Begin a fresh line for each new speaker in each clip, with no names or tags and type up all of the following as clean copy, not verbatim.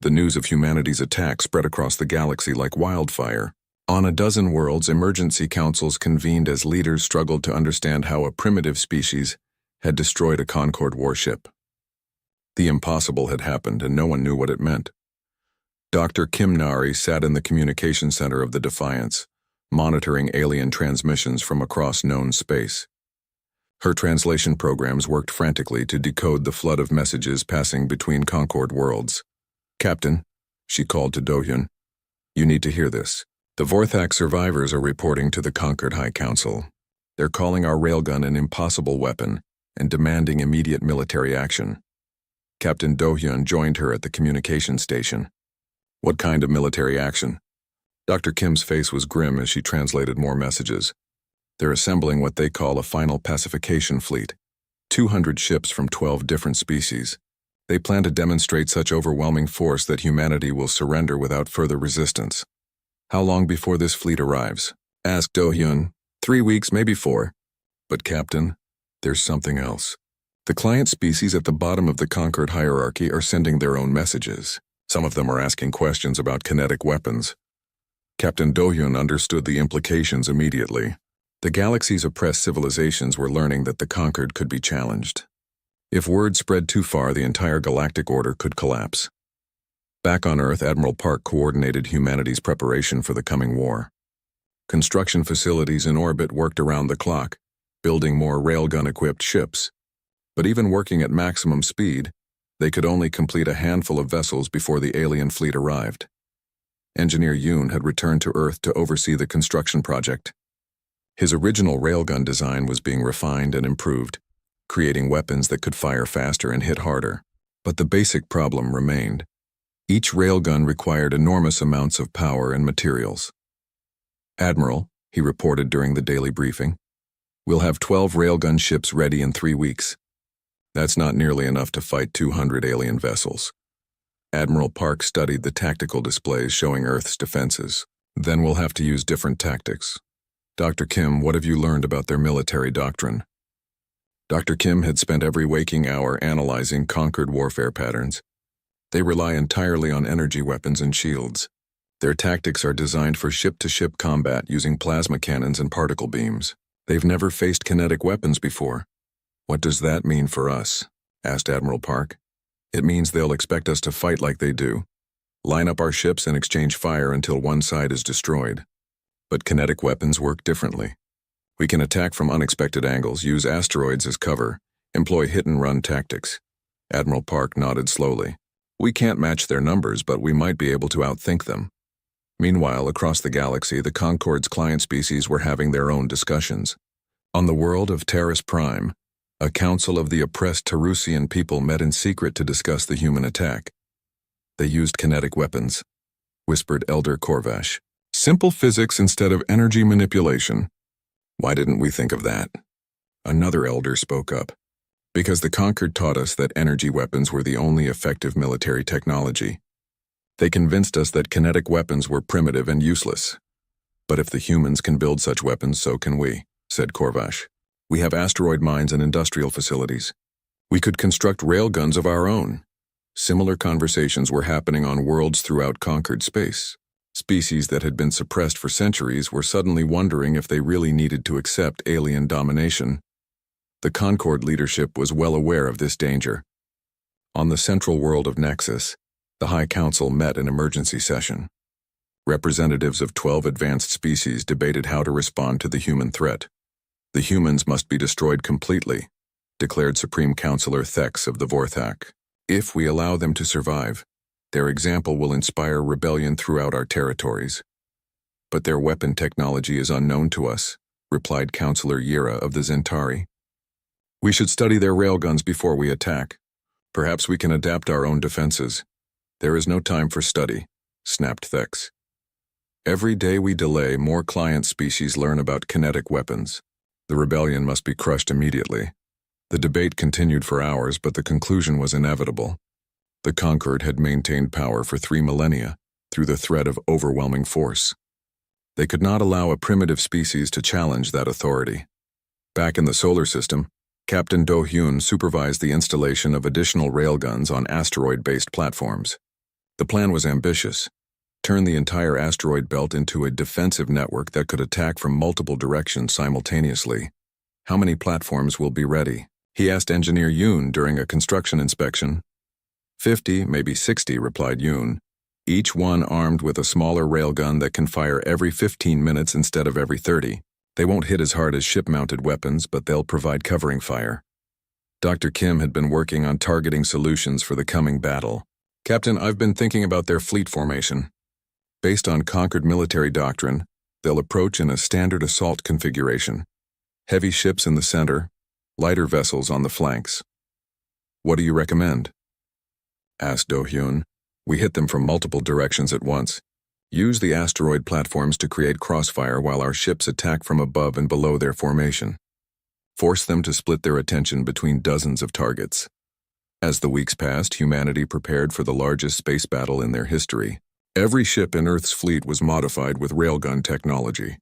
The news of humanity's attack spread across the galaxy like wildfire. On a dozen worlds, emergency councils convened as leaders struggled to understand how a primitive species had destroyed a Concorde warship. The impossible had happened, and no one knew what it meant. Dr. Kim Nari sat in the communication center of the Defiance, monitoring alien transmissions from across known space. Her translation programs worked frantically to decode the flood of messages passing between Concorde worlds. "Captain," she called to Do-hyun, "you need to hear this. The Vorthak survivors are reporting to the Concord High Council. They're calling our railgun an impossible weapon and demanding immediate military action." Captain Do-hyun joined her at the communication station. "What kind of military action?" Dr. Kim's face was grim as she translated more messages. "They're assembling what they call a final pacification fleet, 200 ships from 12 different species. They plan to demonstrate such overwhelming force that humanity will surrender without further resistance." "How long before this fleet arrives?" asked Do-hyun. 3 weeks, maybe 4. "But Captain, there's something else. The client species at the bottom of the Concord hierarchy are sending their own messages. Some of them are asking questions about kinetic weapons." Captain Do-hyun understood the implications immediately. The galaxy's oppressed civilizations were learning that the Concord could be challenged. If word spread too far, the entire galactic order could collapse. Back on Earth, Admiral Park coordinated humanity's preparation for the coming war. Construction facilities in orbit worked around the clock, building more railgun-equipped ships. But even working at maximum speed, they could only complete a handful of vessels before the alien fleet arrived. Engineer Yoon had returned to Earth to oversee the construction project. His original railgun design was being refined and improved, creating weapons that could fire faster and hit harder. But the basic problem remained. Each railgun required enormous amounts of power and materials. "Admiral," he reported during the daily briefing, "we'll have 12 railgun ships ready in 3 weeks. That's not nearly enough to fight 200 alien vessels." Admiral Park studied the tactical displays showing Earth's defenses. "Then we'll have to use different tactics. Dr. Kim, what have you learned about their military doctrine?" Dr. Kim had spent every waking hour analyzing conquered warfare patterns. They rely entirely on energy weapons and shields. Their tactics are designed for ship-to-ship combat using plasma cannons and particle beams. They've never faced kinetic weapons before. "What does that mean for us?" asked Admiral Park. "It means they'll expect us to fight like they do, line up our ships and exchange fire until one side is destroyed. But kinetic weapons work differently. We can attack from unexpected angles, use asteroids as cover, employ hit-and-run tactics." Admiral Park nodded slowly. "We can't match their numbers, but we might be able to outthink them." Meanwhile, across the galaxy, the Concorde's client species were having their own discussions. On the world of Terrace Prime, a council of the oppressed Tarusian people met in secret to discuss the human attack. "They used kinetic weapons," whispered Elder Korvash. "Simple physics instead of energy manipulation. Why didn't we think of that?" Another elder spoke up. "Because the Concord taught us that energy weapons were the only effective military technology. They convinced us that kinetic weapons were primitive and useless. But if the humans can build such weapons, so can we," said Korvash. "We have asteroid mines and industrial facilities. We could construct railguns of our own." Similar conversations were happening on worlds throughout Concord space. Species that had been suppressed for centuries were suddenly wondering if they really needed to accept alien domination. The Concorde leadership was well aware of this danger. On the central world of Nexus, the High Council met in emergency session. Representatives of 12 advanced species debated how to respond to the human threat. "The humans must be destroyed completely," declared Supreme Counselor Thex of the Vorthak. "If we allow them to survive, their example will inspire rebellion throughout our territories." "But their weapon technology is unknown to us," replied Counselor Yira of the Zentari. "We should study their railguns before we attack. Perhaps we can adapt our own defenses." "There is no time for study," snapped Thex. "Every day we delay, more client species learn about kinetic weapons. The rebellion must be crushed immediately." The debate continued for hours, but the conclusion was inevitable. The Concord had maintained power for 3 millennia through the threat of overwhelming force. They could not allow a primitive species to challenge that authority. Back in the solar system, Captain Do-hyun supervised the installation of additional railguns on asteroid-based platforms. The plan was ambitious. Turn the entire asteroid belt into a defensive network that could attack from multiple directions simultaneously. How many platforms will be ready? He asked Engineer Yoon during a construction inspection. 50, maybe 60, replied Yoon, each one armed with a smaller railgun that can fire every 15 minutes instead of every 30. They won't hit as hard as ship-mounted weapons, but they'll provide covering fire. Dr. Kim had been working on targeting solutions for the coming battle. Captain, I've been thinking about their fleet formation. Based on conquered military doctrine, they'll approach in a standard assault configuration. Heavy ships in the center, lighter vessels on the flanks. What do you recommend? Asked Do-hyun. We hit them from multiple directions at once. Use the asteroid platforms to create crossfire while our ships attack from above and below their formation. Force them to split their attention between dozens of targets. As the weeks passed, humanity prepared for the largest space battle in their history. Every ship in Earth's fleet was modified with railgun technology.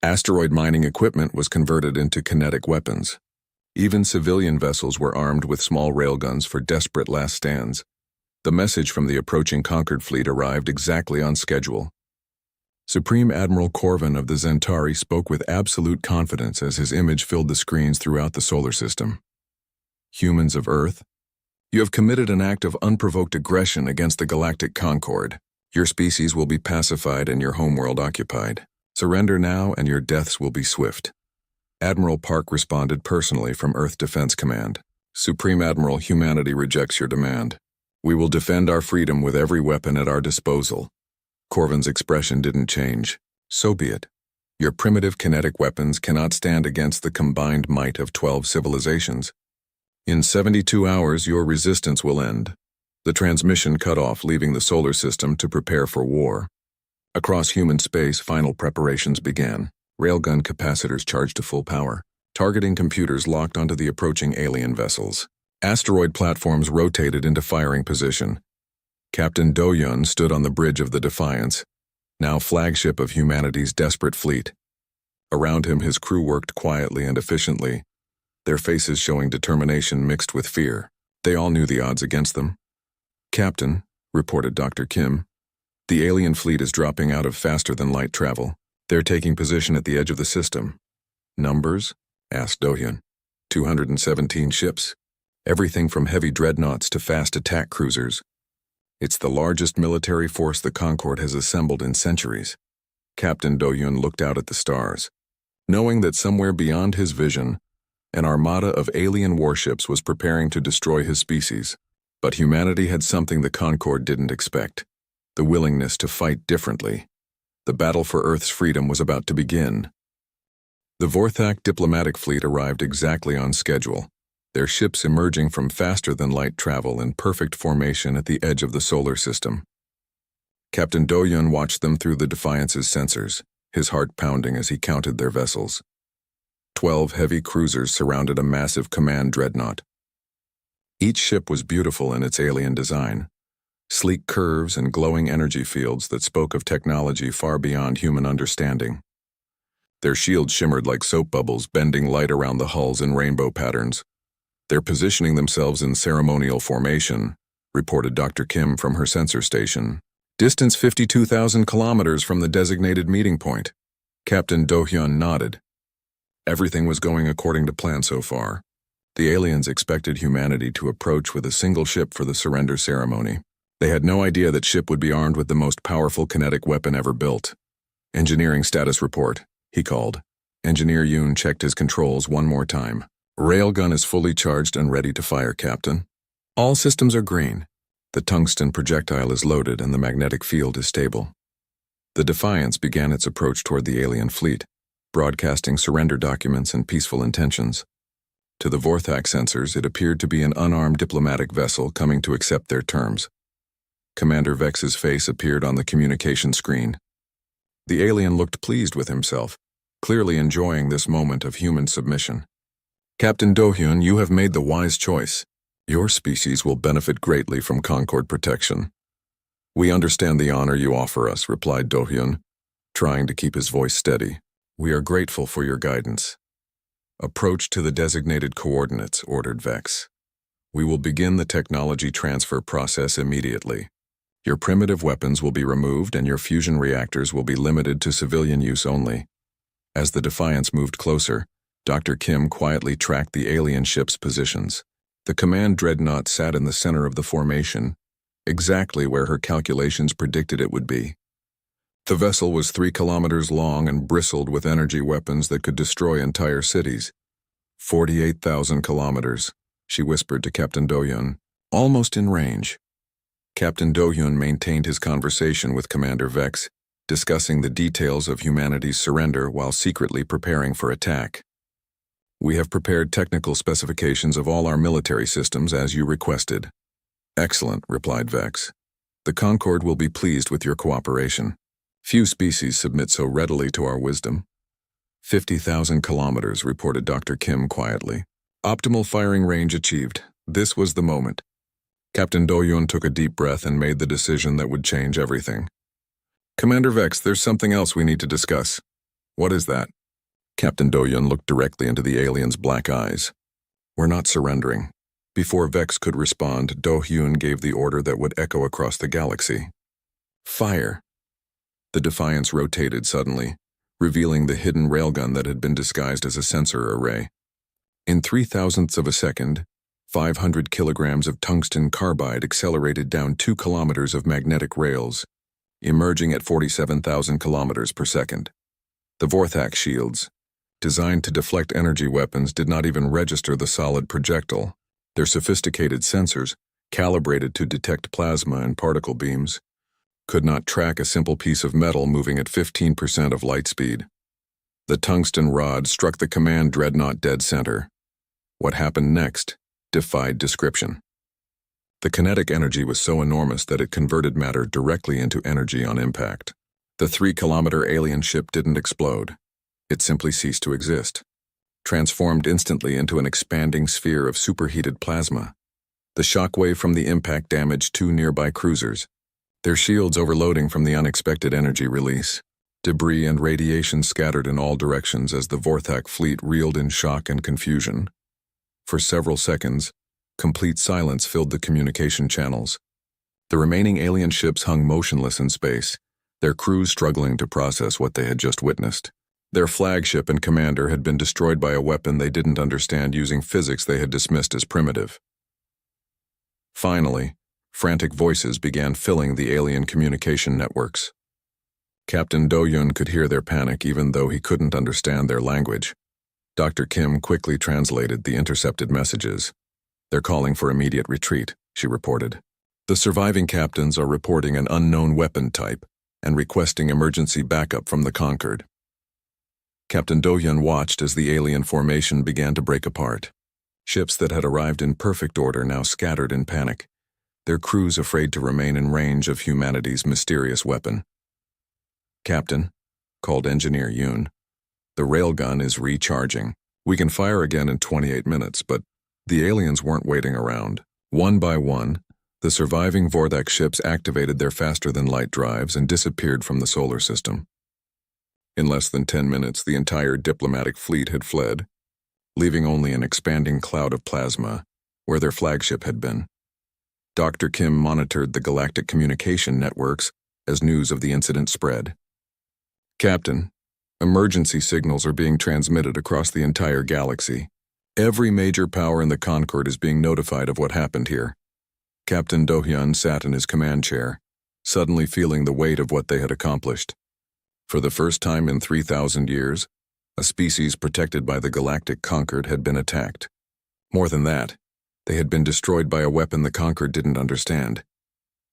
Asteroid mining equipment was converted into kinetic weapons. Even civilian vessels were armed with small railguns for desperate last stands. The message from the approaching conquered fleet arrived exactly on schedule. Supreme Admiral Corvin of the Zentari spoke with absolute confidence as his image filled the screens throughout the solar system. Humans of Earth, you have committed an act of unprovoked aggression against the galactic concord. Your species will be pacified and your homeworld occupied. Surrender now and your deaths will be swift. Admiral Park responded personally from Earth Defense Command. Supreme Admiral, humanity rejects your demand. We will defend our freedom with every weapon at our disposal. Corvin's expression didn't change. So be it. Your primitive kinetic weapons cannot stand against the combined might of 12 civilizations. In 72 hours, your resistance will end. The transmission cut off, leaving the solar system to prepare for war. Across human space, final preparations began. Railgun capacitors charged to full power. Targeting computers locked onto the approaching alien vessels. Asteroid platforms rotated into firing position. Captain Do-hyun stood on the bridge of the Defiance, now flagship of humanity's desperate fleet. Around him, his crew worked quietly and efficiently, their faces showing determination mixed with fear. They all knew the odds against them. Captain, reported Dr. Kim, the alien fleet is dropping out of faster-than-light travel. They're taking position at the edge of the system. Numbers? Asked Do-hyun. 217 ships. Everything from heavy dreadnoughts to fast attack cruisers. It's the largest military force the Concorde has assembled in centuries. Captain Do-hyun looked out at the stars, knowing that somewhere beyond his vision, an armada of alien warships was preparing to destroy his species. But humanity had something the Concorde didn't expect: the willingness to fight differently. The battle for Earth's freedom was about to begin. The Vorthak diplomatic fleet arrived exactly on schedule, their ships emerging from faster-than-light travel in perfect formation at the edge of the solar system. Captain Do-hyun watched them through the Defiance's sensors, his heart pounding as he counted their vessels. 12 heavy cruisers surrounded a massive command dreadnought. Each ship was beautiful in its alien design, sleek curves and glowing energy fields that spoke of technology far beyond human understanding. Their shields shimmered like soap bubbles, bending light around the hulls in rainbow patterns. They're positioning themselves in ceremonial formation, reported Dr. Kim from her sensor station. Distance 52,000 kilometers from the designated meeting point. Captain Do-hyun nodded. Everything was going according to plan so far. The aliens expected humanity to approach with a single ship for the surrender ceremony. They had no idea that ship would be armed with the most powerful kinetic weapon ever built. Engineering status report, he called. Engineer Yoon checked his controls one more time. Railgun is fully charged and ready to fire, Captain. All systems are green. The tungsten projectile is loaded and the magnetic field is stable. The Defiance began its approach toward the alien fleet, broadcasting surrender documents and peaceful intentions. To the Vorthak sensors, it appeared to be an unarmed diplomatic vessel coming to accept their terms. Commander Vex's face appeared on the communication screen. The alien looked pleased with himself, clearly enjoying this moment of human submission. Captain Do-hyun, you have made the wise choice. Your species will benefit greatly from Concorde protection. We understand the honor you offer us, replied Do-hyun, trying to keep his voice steady. We are grateful for your guidance. Approach to the designated coordinates, ordered Vex. We will begin the technology transfer process immediately. Your primitive weapons will be removed and your fusion reactors will be limited to civilian use only. As the Defiance moved closer, Dr. Kim quietly tracked the alien ship's positions. The command dreadnought sat in the center of the formation, exactly where her calculations predicted it would be. The vessel was 3 kilometers long and bristled with energy weapons that could destroy entire cities. 48,000 kilometers, she whispered to Captain Do-hyun, almost in range. Captain Do-hyun maintained his conversation with Commander Vex, discussing the details of humanity's surrender while secretly preparing for attack. We have prepared technical specifications of all our military systems as you requested. Excellent, replied Vex. The Concord will be pleased with your cooperation. Few species submit so readily to our wisdom. 50,000 kilometers, reported Dr. Kim quietly. Optimal firing range achieved. This was the moment. Captain Do-hyun took a deep breath and made the decision that would change everything. Commander Vex, there's something else we need to discuss. What is that? Captain Do-hyun looked directly into the alien's black eyes. We're not surrendering. Before Vex could respond, Do-hyun gave the order that would echo across the galaxy. Fire! The Defiance rotated suddenly, revealing the hidden railgun that had been disguised as a sensor array. In 0.003 of a second, 500 kilograms of tungsten carbide accelerated down 2 kilometers of magnetic rails, emerging at 47,000 kilometers per second. The Vorthak shields, designed to deflect energy weapons, did not even register the solid projectile. Their sophisticated sensors, calibrated to detect plasma and particle beams, could not track a simple piece of metal moving at 15% of light speed. The tungsten rod struck the command dreadnought dead center. What happened next defied description. The kinetic energy was so enormous that it converted matter directly into energy on impact. The 3-kilometer alien ship didn't explode. It simply ceased to exist, transformed instantly into an expanding sphere of superheated plasma. The shockwave from the impact damaged 2 nearby cruisers, their shields overloading from the unexpected energy release. Debris and radiation scattered in all directions as the Vorthak fleet reeled in shock and confusion. For several seconds, complete silence filled the communication channels. The remaining alien ships hung motionless in space, their crews struggling to process what they had just witnessed. Their flagship and commander had been destroyed by a weapon they didn't understand using physics they had dismissed as primitive. Finally, frantic voices began filling the alien communication networks. Captain Do-hyun could hear their panic even though he couldn't understand their language. Dr. Kim quickly translated the intercepted messages. They're calling for immediate retreat, she reported. The surviving captains are reporting an unknown weapon type and requesting emergency backup from the Concord. Captain Do-hyun watched as the alien formation began to break apart. Ships that had arrived in perfect order now scattered in panic, their crews afraid to remain in range of humanity's mysterious weapon. Captain, called Engineer Yoon, the railgun is recharging. We can fire again in 28 minutes, but the aliens weren't waiting around. One by one, the surviving Vorthak ships activated their faster-than-light drives and disappeared from the solar system. In less than 10 minutes, the entire diplomatic fleet had fled, leaving only an expanding cloud of plasma where their flagship had been. Dr. Kim monitored the galactic communication networks as news of the incident spread. Captain, emergency signals are being transmitted across the entire galaxy. Every major power in the Concord is being notified of what happened here. Captain Do-hyun sat in his command chair, suddenly feeling the weight of what they had accomplished. For the first time in 3,000 years, a species protected by the galactic Concord had been attacked. More than that, they had been destroyed by a weapon the Concord didn't understand.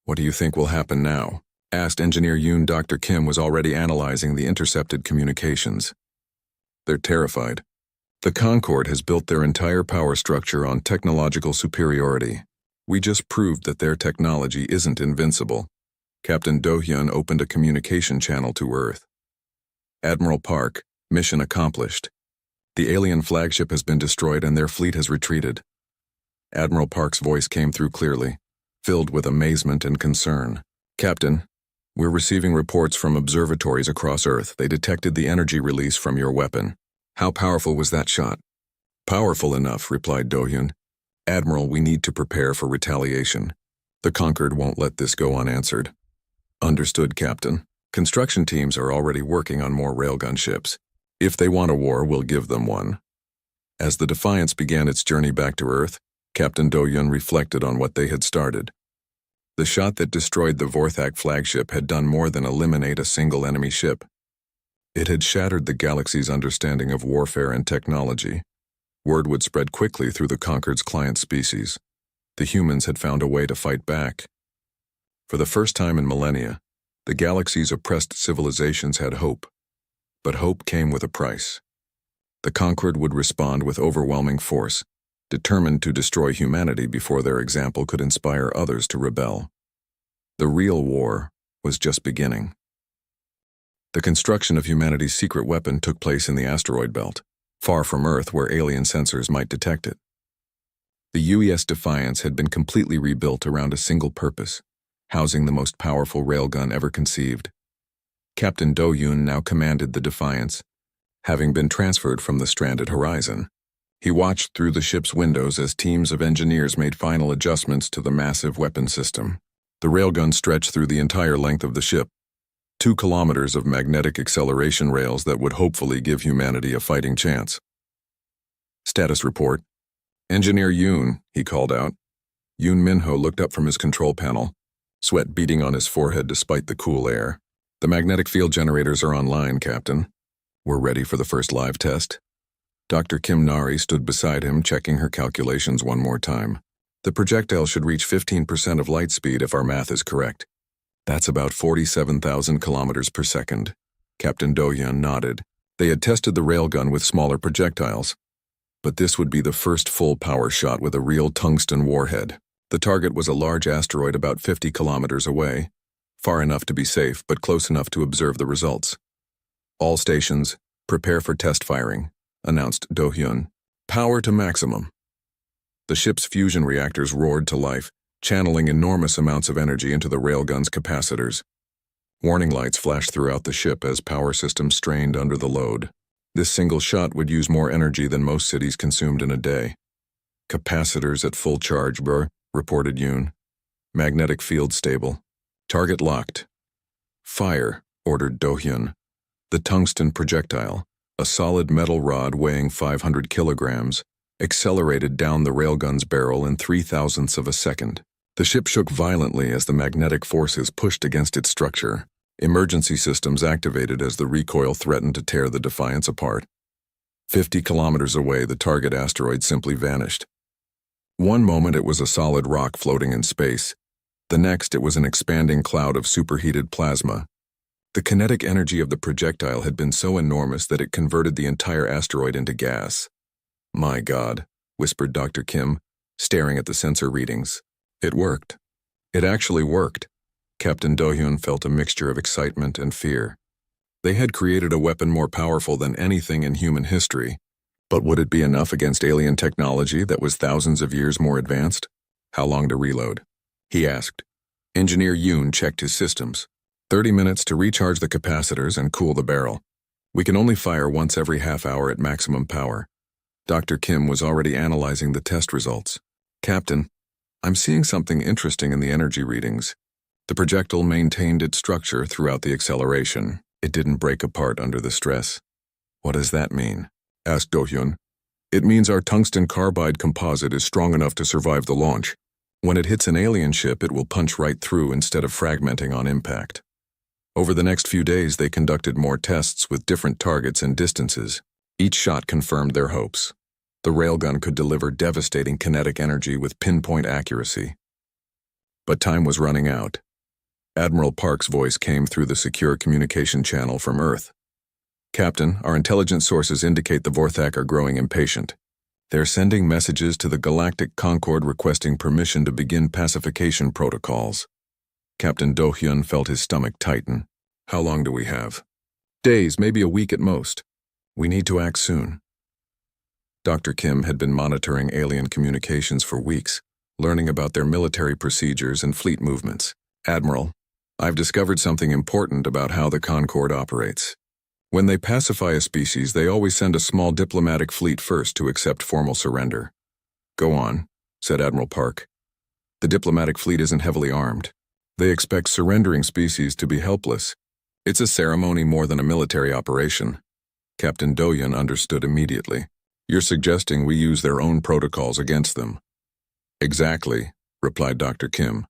What do you think will happen now? Asked Engineer Yoon. Dr. Kim was already analyzing the intercepted communications. They're terrified. The Concord has built their entire power structure on technological superiority. We just proved that their technology isn't invincible. Captain Do-hyun opened a communication channel to Earth. Admiral Park, mission accomplished. The alien flagship has been destroyed and their fleet has retreated. Admiral Park's voice came through clearly, filled with amazement and concern. Captain, we're receiving reports from observatories across Earth. They detected the energy release from your weapon. How powerful was that shot? Powerful enough, replied Do-hyun. Admiral, we need to prepare for retaliation. The Concord won't let this go unanswered. Understood, Captain. Construction teams are already working on more railgun ships. If they want a war, we'll give them one. As the Defiance began its journey back to Earth, Captain Do-Yun reflected on what they had started. The shot that destroyed the Vorthak flagship had done more than eliminate a single enemy ship. It had shattered the galaxy's understanding of warfare and technology. Word would spread quickly through the Concord's client species. The humans had found a way to fight back. For the first time in millennia, the galaxy's oppressed civilizations had hope. But hope came with a price. The Concord would respond with overwhelming force, determined to destroy humanity before their example could inspire others to rebel. The real war was just beginning. The construction of humanity's secret weapon took place in the asteroid belt, far from Earth where alien sensors might detect it. The UES Defiance had been completely rebuilt around a single purpose, housing the most powerful railgun ever conceived. Captain Do-Yun now commanded the Defiance, having been transferred from the stranded Horizon. He watched through the ship's windows as teams of engineers made final adjustments to the massive weapon system. The railgun stretched through the entire length of the ship, 2 kilometers of magnetic acceleration rails that would hopefully give humanity a fighting chance. Status report. Engineer Yoon, he called out. Yoon Minho looked up from his control panel, sweat beading on his forehead despite the cool air. The magnetic field generators are online, Captain. We're ready for the first live test. Dr. Kim Nari stood beside him, checking her calculations one more time. The projectile should reach 15% of light speed if our math is correct. That's about 47,000 kilometers per second. Captain Do-Yun nodded. They had tested the railgun with smaller projectiles, but this would be the first full power shot with a real tungsten warhead. The target was a large asteroid about 50 kilometers away, far enough to be safe but close enough to observe the results. All stations, prepare for test firing, announced Do-Hyun. Power to maximum. The ship's fusion reactors roared to life, channeling enormous amounts of energy into the railgun's capacitors. Warning lights flashed throughout the ship as power systems strained under the load. This single shot would use more energy than most cities consumed in a day. Capacitors at full charge, reported Yoon. Magnetic field stable. Target locked. Fire, ordered Do-Hyun. The tungsten projectile, a solid metal rod weighing 500 kilograms, accelerated down the railgun's barrel in 0.003 of a second. The ship shook violently as the magnetic forces pushed against its structure. Emergency systems activated as the recoil threatened to tear the Defiance apart. 50 kilometers away, the target asteroid simply vanished. One moment it was a solid rock floating in space. The next it was an expanding cloud of superheated plasma. The kinetic energy of the projectile had been so enormous that it converted the entire asteroid into gas. My God, whispered Dr. Kim, staring at the sensor readings. It worked. It actually worked. Captain Do-Hyun felt a mixture of excitement and fear. They had created a weapon more powerful than anything in human history. But would it be enough against alien technology that was thousands of years more advanced? How long to reload? He asked. Engineer Yoon checked his systems. 30 minutes to recharge the capacitors and cool the barrel. We can only fire once every half hour at maximum power. Dr. Kim was already analyzing the test results. Captain, I'm seeing something interesting in the energy readings. The projectile maintained its structure throughout the acceleration. It didn't break apart under the stress. What does that mean? Asked Do-Hyun. It means our tungsten carbide composite is strong enough to survive the launch. When it hits an alien ship, it will punch right through instead of fragmenting on impact. Over the next few days, they conducted more tests with different targets and distances. Each shot confirmed their hopes. The railgun could deliver devastating kinetic energy with pinpoint accuracy. But time was running out. Admiral Park's voice came through the secure communication channel from Earth. Captain, our intelligence sources indicate the Vorthak are growing impatient. They're sending messages to the Galactic Concord requesting permission to begin pacification protocols. Captain Do-Hyun felt his stomach tighten. How long do we have? Days, maybe a week at most. We need to act soon. Dr. Kim had been monitoring alien communications for weeks, learning about their military procedures and fleet movements. Admiral, I've discovered something important about how the Concord operates. When they pacify a species, they always send a small diplomatic fleet first to accept formal surrender. Go on, said Admiral Park. The diplomatic fleet isn't heavily armed. They expect surrendering species to be helpless. It's a ceremony more than a military operation. Captain Doyon understood immediately. You're suggesting we use their own protocols against them. Exactly, replied Dr. Kim.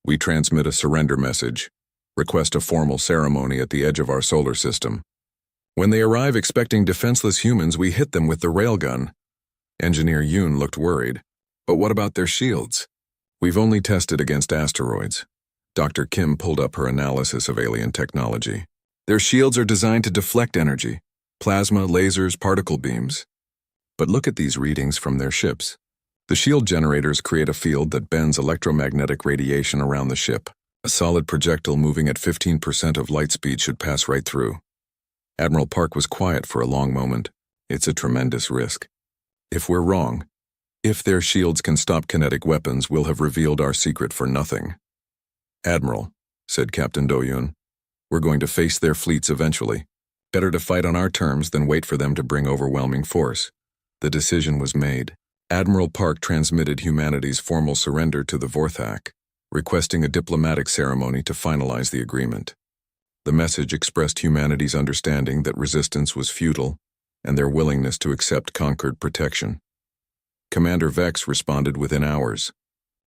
We transmit a surrender message, request a formal ceremony at the edge of our solar system. When they arrive expecting defenseless humans, we hit them with the railgun. Engineer Yoon looked worried. But what about their shields? We've only tested against asteroids. Dr. Kim pulled up her analysis of alien technology. Their shields are designed to deflect energy, plasma, lasers, particle beams. But look at these readings from their ships. The shield generators create a field that bends electromagnetic radiation around the ship. A solid projectile moving at 15% of light speed should pass right through. Admiral Park was quiet for a long moment. It's a tremendous risk. If we're wrong, if their shields can stop kinetic weapons, we'll have revealed our secret for nothing. Admiral, said Captain Doyon, we're going to face their fleets eventually. Better to fight on our terms than wait for them to bring overwhelming force. The decision was made. Admiral Park transmitted humanity's formal surrender to the Vorthak, requesting a diplomatic ceremony to finalize the agreement. The message expressed humanity's understanding that resistance was futile and their willingness to accept conquered protection. Commander Vex responded within hours,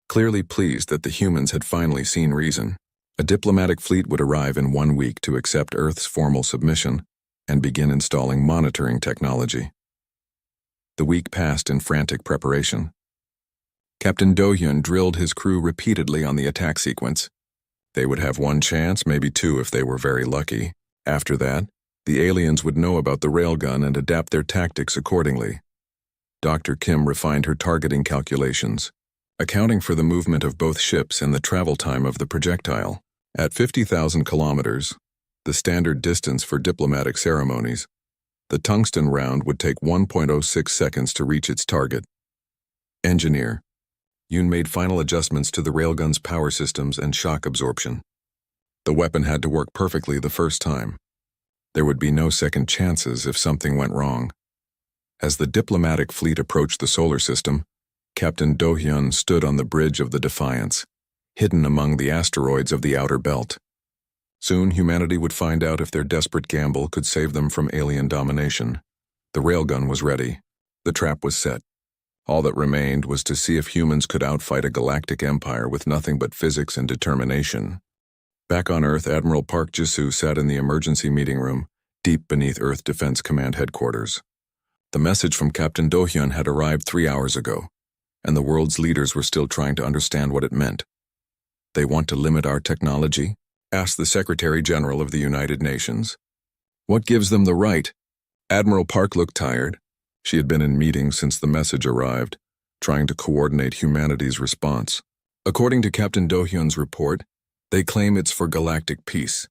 clearly pleased that the humans had finally seen reason. A diplomatic fleet would arrive in 1 week to accept Earth's formal submission and begin installing monitoring technology. The week passed in frantic preparation. Captain Doyon drilled his crew repeatedly on the attack sequence. They would have 1 chance, maybe 2 if they were very lucky. After that, the aliens would know about the railgun and adapt their tactics accordingly. Dr. Kim refined her targeting calculations, accounting for the movement of both ships and the travel time of the projectile. At 50,000 kilometers, the standard distance for diplomatic ceremonies, the tungsten round would take 1.06 seconds to reach its target. Engineer, Yoon made final adjustments to the railgun's power systems and shock absorption. The weapon had to work perfectly the first time. There would be no second chances if something went wrong. As the diplomatic fleet approached the solar system, Captain Do-hyun stood on the bridge of the Defiance, hidden among the asteroids of the outer belt. Soon humanity would find out if their desperate gamble could save them from alien domination. The railgun was ready. The trap was set. All that remained was to see if humans could outfight a galactic empire with nothing but physics and determination. Back on Earth, Admiral Park Ji-soo sat in the emergency meeting room, deep beneath Earth Defense Command headquarters. The message from Captain Do-hyun had arrived 3 hours ago, and the world's leaders were still trying to understand what it meant. They want to limit our technology? Asked the Secretary General of the United Nations. What gives them the right? Admiral Park looked tired. She had been in meetings since the message arrived, trying to coordinate humanity's response. According to Captain Do-hyun's report, they claim it's for galactic peace.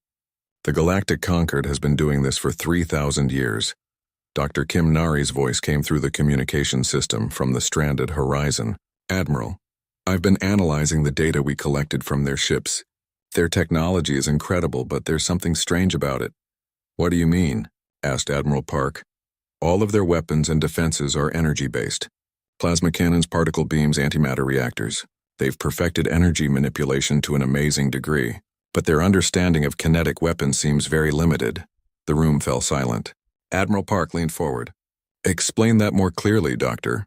The Galactic Concord has been doing this for 3,000 years. Dr. Kim Nari's voice came through the communication system from the stranded Horizon. Admiral, I've been analyzing the data we collected from their ships. Their technology is incredible, but there's something strange about it. What do you mean? Asked Admiral Park. All of their weapons and defenses are energy-based. Plasma cannons, particle beams, antimatter reactors. They've perfected energy manipulation to an amazing degree, but their understanding of kinetic weapons seems very limited. The room fell silent. Admiral Park leaned forward. Explain that more clearly, Doctor.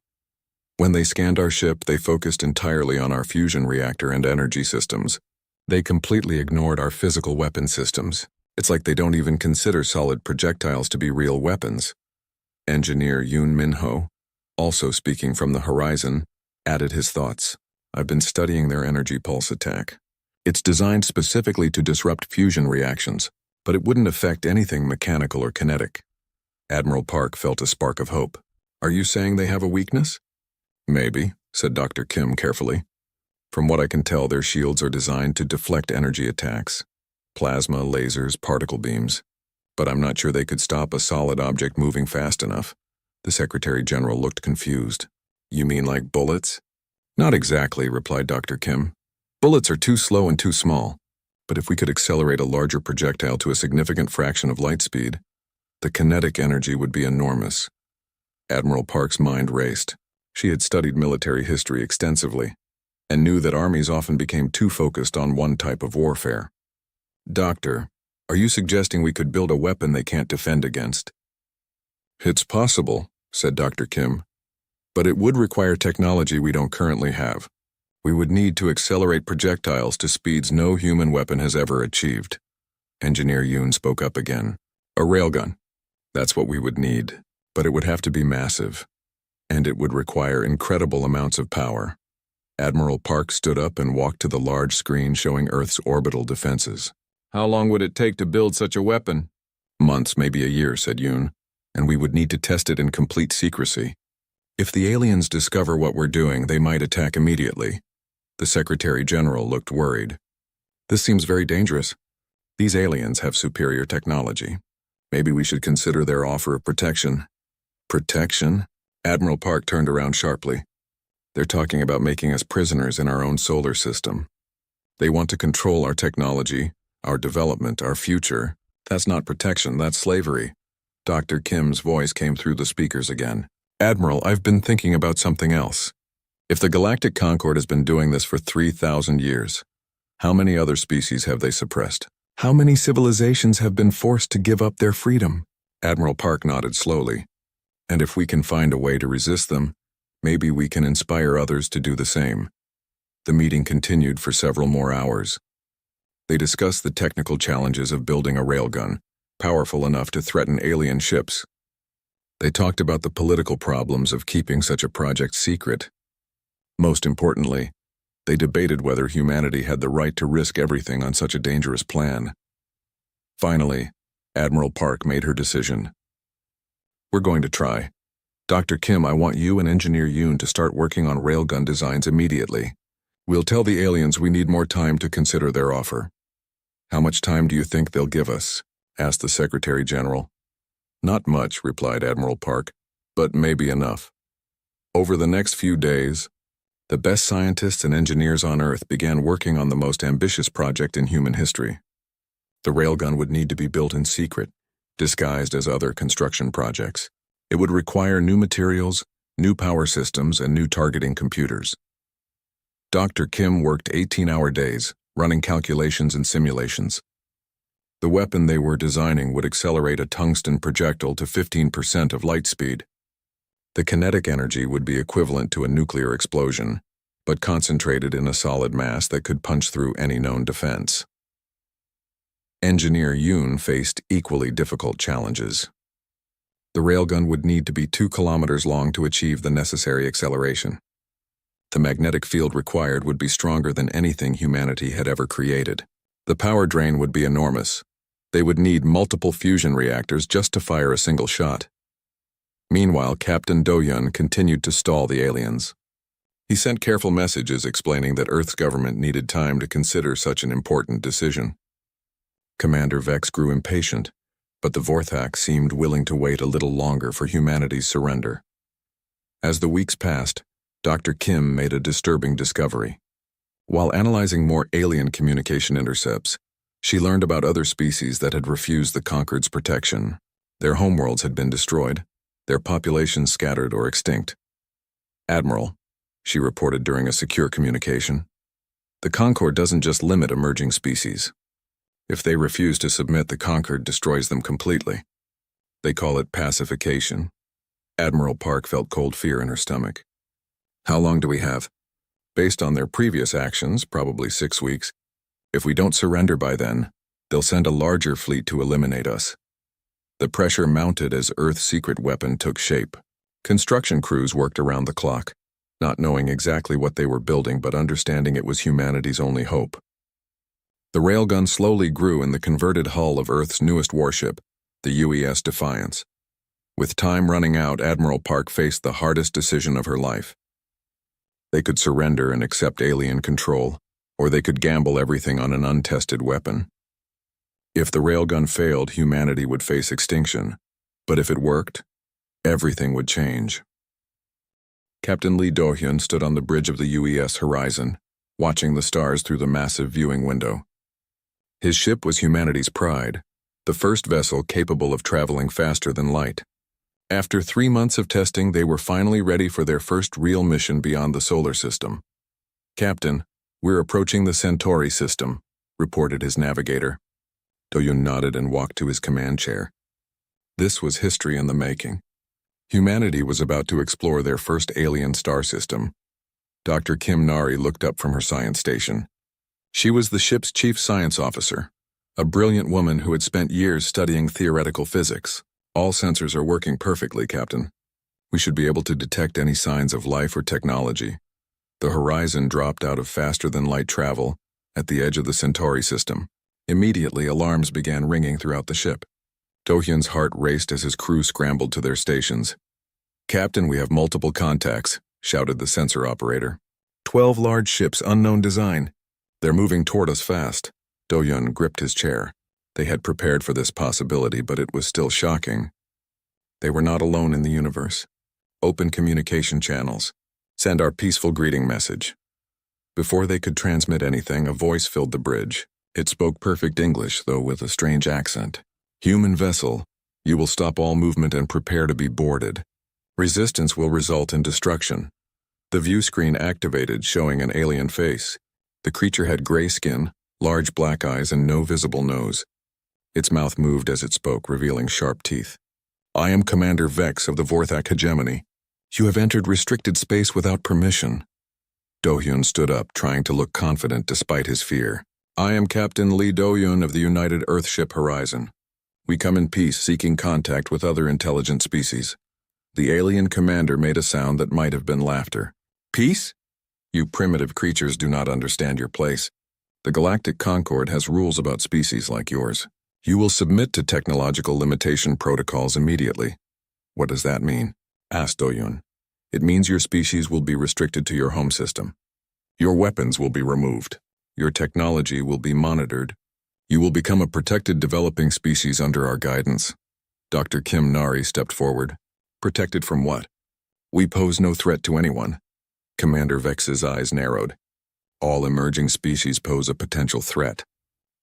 When they scanned our ship, they focused entirely on our fusion reactor and energy systems. They completely ignored our physical weapon systems. It's like they don't even consider solid projectiles to be real weapons. Engineer Yoon Min-ho, also speaking from the Horizon, added his thoughts. I've been studying their energy pulse attack. It's designed specifically to disrupt fusion reactions, but it wouldn't affect anything mechanical or kinetic. Admiral Park felt a spark of hope. Are you saying they have a weakness? Maybe, said Dr. Kim carefully. From what I can tell, their shields are designed to deflect energy attacks. Plasma, lasers, particle beams. But I'm not sure they could stop a solid object moving fast enough. The Secretary General looked confused. You mean like bullets? Not exactly, replied Dr. Kim. Bullets are too slow and too small. But if we could accelerate a larger projectile to a significant fraction of light speed, the kinetic energy would be enormous. Admiral Park's mind raced. She had studied military history extensively. and knew that armies often became too focused on one type of warfare. "Doctor, are you suggesting we could build a weapon they can't defend against?" "It's possible," said Dr. Kim, "but it would require technology we don't currently have. We would need to accelerate projectiles to speeds no human weapon has ever achieved." Engineer Yoon spoke up again. "A railgun. That's what we would need, but it would have to be massive, and it would require incredible amounts of power." Admiral Park stood up and walked to the large screen showing Earth's orbital defenses. "How long would it take to build such a weapon?" "Months, maybe a year," said Yoon, "and we would need to test it in complete secrecy. If the aliens discover what we're doing, they might attack immediately." The Secretary General looked worried. "This seems very dangerous. These aliens have superior technology. Maybe we should consider their offer of protection." "Protection?" Admiral Park turned around sharply. "They're talking about making us prisoners in our own solar system. They want to control our technology, our development, our future. That's not protection, that's slavery." Dr. Kim's voice came through the speakers again. "Admiral, I've been thinking about something else. If the Galactic Concord has been doing this for 3,000 years, how many other species have they suppressed? How many civilizations have been forced to give up their freedom?" Admiral Park nodded slowly. "And if we can find a way to resist them, maybe we can inspire others to do the same." The meeting continued for several more hours. They discussed the technical challenges of building a railgun, powerful enough to threaten alien ships. They talked about the political problems of keeping such a project secret. Most importantly, they debated whether humanity had the right to risk everything on such a dangerous plan. Finally, Admiral Park made her decision. "We're going to try. Dr. Kim, I want you and Engineer Yoon to start working on railgun designs immediately. We'll tell the aliens we need more time to consider their offer." "How much time do you think they'll give us?" asked the Secretary General. "Not much," replied Admiral Park, "but maybe enough." Over the next few days, the best scientists and engineers on Earth began working on the most ambitious project in human history. The railgun would need to be built in secret, disguised as other construction projects. It would require new materials, new power systems, and new targeting computers. Dr. Kim worked 18-hour days, running calculations and simulations. The weapon they were designing would accelerate a tungsten projectile to 15% of light speed. The kinetic energy would be equivalent to a nuclear explosion, but concentrated in a solid mass that could punch through any known defense. Engineer Yoon faced equally difficult challenges. The railgun would need to be 2 kilometers long to achieve the necessary acceleration. The magnetic field required would be stronger than anything humanity had ever created. The power drain would be enormous. They would need multiple fusion reactors just to fire a single shot. Meanwhile, Captain Do-hyun continued to stall the aliens. He sent careful messages explaining that Earth's government needed time to consider such an important decision. Commander Vex grew impatient, but the Vorthak seemed willing to wait a little longer for humanity's surrender. As the weeks passed, Dr. Kim made a disturbing discovery. While analyzing more alien communication intercepts, she learned about other species that had refused the Concord's protection. Their homeworlds had been destroyed, their populations scattered or extinct. "Admiral," she reported during a secure communication, "the Concord doesn't just limit emerging species. If they refuse to submit, the Concord destroys them completely. They call it pacification." Admiral Park felt cold fear in her stomach. "How long do we have?" "Based on their previous actions, probably 6 weeks. If we don't surrender by then, they'll send a larger fleet to eliminate us." The pressure mounted as Earth's secret weapon took shape. Construction crews worked around the clock, not knowing exactly what they were building but understanding it was humanity's only hope. The railgun slowly grew in the converted hull of Earth's newest warship, the UES Defiance. With time running out, Admiral Park faced the hardest decision of her life. They could surrender and accept alien control, or they could gamble everything on an untested weapon. If the railgun failed, humanity would face extinction, but if it worked, everything would change. Captain Lee Do-hyun stood on the bridge of the UES horizon, watching the stars through the massive viewing window. His ship was humanity's pride, the first vessel capable of traveling faster than light. After 3 months of testing, they were finally ready for their first real mission beyond the solar system. Captain, we're approaching the Centauri system, reported his navigator. Do-Hyun nodded and walked to his command chair. This was history in the making. Humanity was about to explore their first alien star system. Dr. Kim Nari looked up from her science station. She was the ship's chief science officer, a brilliant woman who had spent years studying theoretical physics. All sensors are working perfectly, Captain. We should be able to detect any signs of life or technology. The horizon dropped out of faster-than-light travel at the edge of the Centauri system. Immediately, alarms began ringing throughout the ship. Do-Hyun's heart raced as his crew scrambled to their stations. Captain, we have multiple contacts, shouted the sensor operator. 12 large ships, unknown design. They're moving toward us fast. Do-Hyun gripped his chair. They had prepared for this possibility, but it was still shocking. They were not alone in the universe. Open communication channels. Send our peaceful greeting message. Before they could transmit anything, a voice filled the bridge. It spoke perfect English, though with a strange accent. Human vessel, you will stop all movement and prepare to be boarded. Resistance will result in destruction. The view screen activated, showing an alien face. The creature had gray skin, large black eyes, and no visible nose. Its mouth moved as it spoke, revealing sharp teeth. I am Commander Vex of the Vorthak Hegemony. You have entered restricted space without permission. Do-Hyun stood up, trying to look confident despite his fear. I am Captain Lee Do-Hyun of the United Earthship Horizon. We come in peace, seeking contact with other intelligent species. The alien commander made a sound that might have been laughter. Peace? You primitive creatures do not understand your place. The Galactic Concord has rules about species like yours. You will submit to technological limitation protocols immediately. What does that mean? Asked Do-Hyun. It means your species will be restricted to your home system. Your weapons will be removed. Your technology will be monitored. You will become a protected developing species under our guidance. Dr. Kim Nari stepped forward. Protected from what? We pose no threat to anyone. Commander Vex's eyes narrowed. All emerging species pose a potential threat.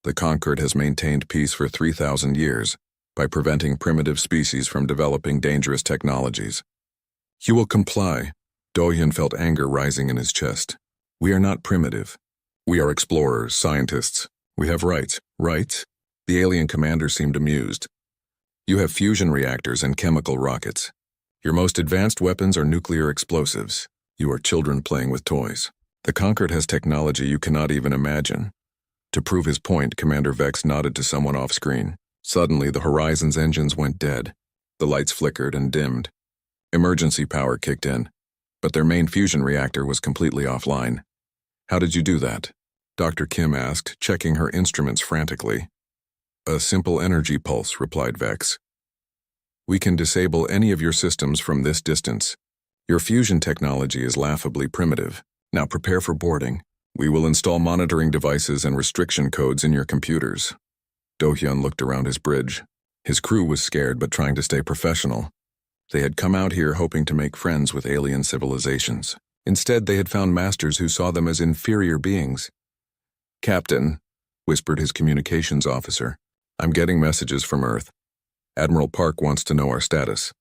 The Concord has maintained peace for 3,000 years by preventing primitive species from developing dangerous technologies. You will comply. Do-Hyun felt anger rising in his chest. We are not primitive. We are explorers, scientists. We have rights. Rights? The alien commander seemed amused. You have fusion reactors and chemical rockets. Your most advanced weapons are nuclear explosives. You are children playing with toys. The Concord has technology you cannot even imagine. To prove his point, Commander Vex nodded to someone off-screen. Suddenly, the Horizon's engines went dead. The lights flickered and dimmed. Emergency power kicked in, but their main fusion reactor was completely offline. How did you do that? Dr. Kim asked, checking her instruments frantically. A simple energy pulse, replied Vex. We can disable any of your systems from this distance. Your fusion technology is laughably primitive. Now prepare for boarding. We will install monitoring devices and restriction codes in your computers. Do-Hyun looked around his bridge. His crew was scared but trying to stay professional. They had come out here hoping to make friends with alien civilizations. Instead, they had found masters who saw them as inferior beings. Captain, whispered his communications officer, I'm getting messages from Earth. Admiral Park wants to know our status.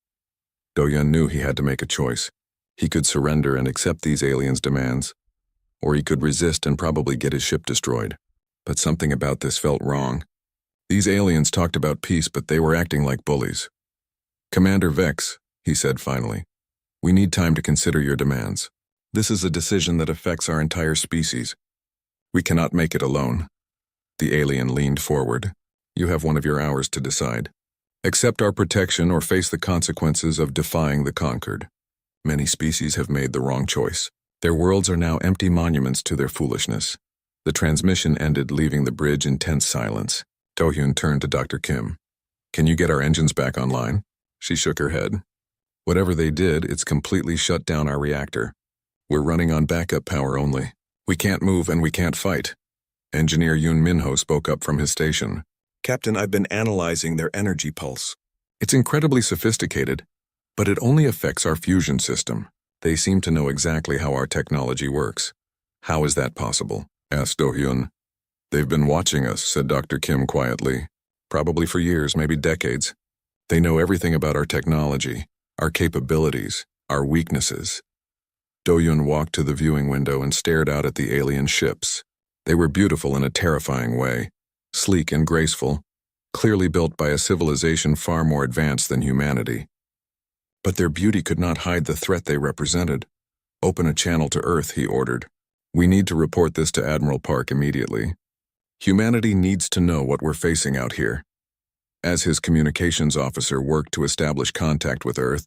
Do-Hyun knew he had to make a choice. He could surrender and accept these aliens' demands, or he could resist and probably get his ship destroyed. But something about this felt wrong. These aliens talked about peace, but they were acting like bullies. Commander Vex, he said finally, we need time to consider your demands. This is a decision that affects our entire species. We cannot make it alone. The alien leaned forward. You have one of your hours to decide. Accept our protection or face the consequences of defying the conquered. Many species have made the wrong choice. Their worlds are now empty monuments to their foolishness. The transmission ended, leaving the bridge in tense silence. Do-Hyun turned to Dr. Kim. Can you get our engines back online? She shook her head. Whatever they did, it's completely shut down our reactor. We're running on backup power only. We can't move and we can't fight. Engineer Yoon Minho spoke up from his station. Captain, I've been analyzing their energy pulse. It's incredibly sophisticated, but it only affects our fusion system. They seem to know exactly how our technology works. How is that possible? Asked Do-Hyun. They've been watching us, said Dr. Kim quietly. Probably for years, maybe decades. They know everything about our technology, our capabilities, our weaknesses. Do-yun walked to the viewing window and stared out at the alien ships. They were beautiful in a terrifying way, sleek and graceful, clearly built by a civilization far more advanced than humanity. But their beauty could not hide the threat they represented. "Open a channel to Earth," he ordered. "We need to report this to Admiral Park immediately. Humanity needs to know what we're facing out here." As his communications officer worked to establish contact with Earth,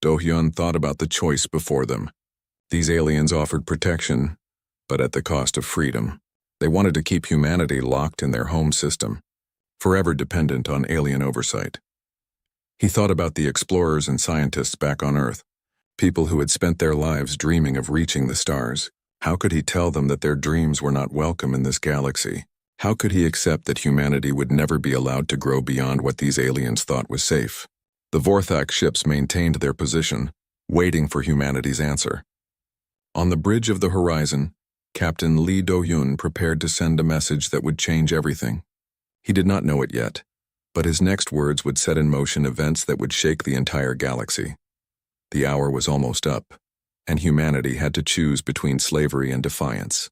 Do-hyun thought about the choice before them. These aliens offered protection, but at the cost of freedom. They wanted to keep humanity locked in their home system, forever dependent on alien oversight. He thought about the explorers and scientists back on Earth, people who had spent their lives dreaming of reaching the stars. How could he tell them that their dreams were not welcome in this galaxy? How could he accept that humanity would never be allowed to grow beyond what these aliens thought was safe? The Vorthak ships maintained their position, waiting for humanity's answer. On the bridge of the horizon, Captain Lee Do-hyun prepared to send a message that would change everything. He did not know it yet, but his next words would set in motion events that would shake the entire galaxy. The hour was almost up, and humanity had to choose between slavery and defiance.